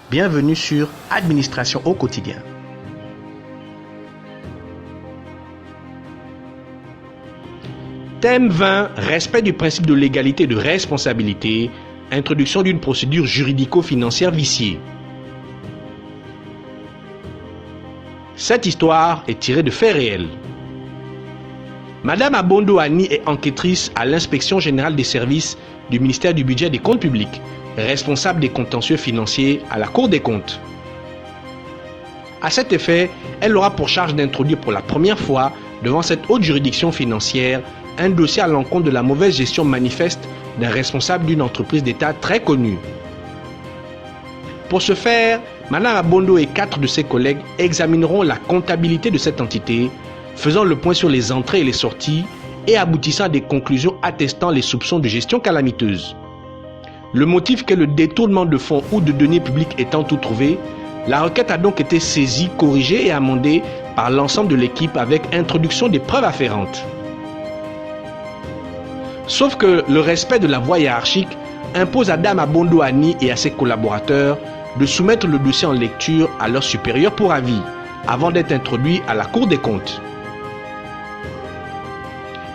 Bienvenue sur Administration au quotidien. Thème 20. Respect du principe de légalité et de responsabilité. Introduction d'une procédure juridico-financière viciée. Cette histoire est tirée de faits réels. Madame Abondo Annie est enquêtrice à l'inspection générale des services du ministère du Budget et des Comptes publics, responsable des contentieux financiers à la Cour des comptes. À cet effet, elle aura pour charge d'introduire pour la première fois devant cette haute juridiction financière un dossier à l'encontre de la mauvaise gestion manifeste d'un responsable d'une entreprise d'État très connue. Pour ce faire, Madame Abondo et 4 de ses collègues examineront la comptabilité de cette entité, faisant le point sur les entrées et les sorties et aboutissant à des conclusions attestant les soupçons de gestion calamiteuse. Le motif qu'est le détournement de fonds ou de deniers publics étant tout trouvé, la requête a donc été saisie, corrigée et amendée par l'ensemble de l'équipe avec introduction des preuves afférentes. Sauf que le respect de la voie hiérarchique impose à Dame Abondo Annie et à ses collaborateurs de soumettre le dossier en lecture à leur supérieur pour avis, avant d'être introduit à la Cour des comptes.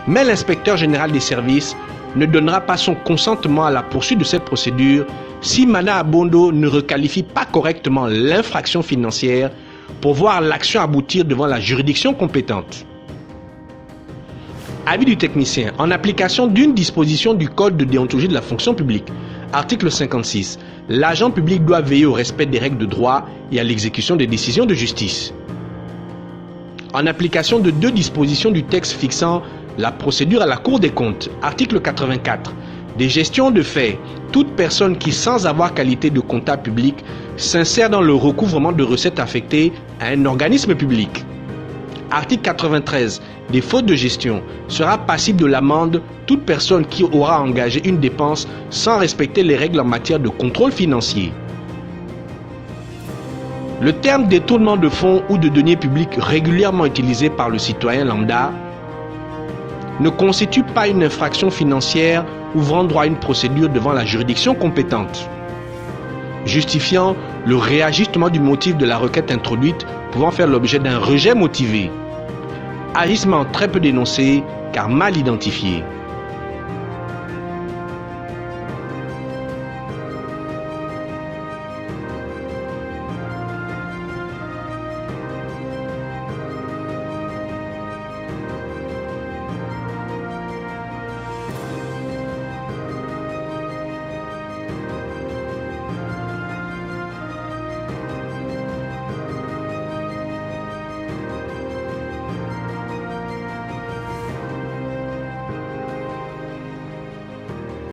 Mais l'inspecteur général des services ne donnera pas son consentement à la poursuite de cette procédure si Madame Abondo ne requalifie pas correctement l'infraction financière pour voir l'action aboutir devant la juridiction compétente. Avis du technicien, en application d'une disposition du Code de déontologie de la fonction publique, article 56, l'agent public doit veiller au respect des règles de droit et à l'exécution des décisions de justice. En application de 2 dispositions du texte fixant la procédure à la Cour des comptes, article 84, des gestions de faits, toute personne qui, sans avoir qualité de comptable public, s'insère dans le recouvrement de recettes affectées à un organisme public. Article 93, des fautes de gestion, sera passible de l'amende toute personne qui aura engagé une dépense sans respecter les règles en matière de contrôle financier. Le terme détournement de fonds ou de deniers publics régulièrement utilisé par le citoyen lambda ne constitue pas une infraction financière ouvrant droit à une procédure devant la juridiction compétente, justifiant le réajustement du motif de la requête introduite pouvant faire l'objet d'un rejet motivé. Agissement très peu dénoncé car mal identifié.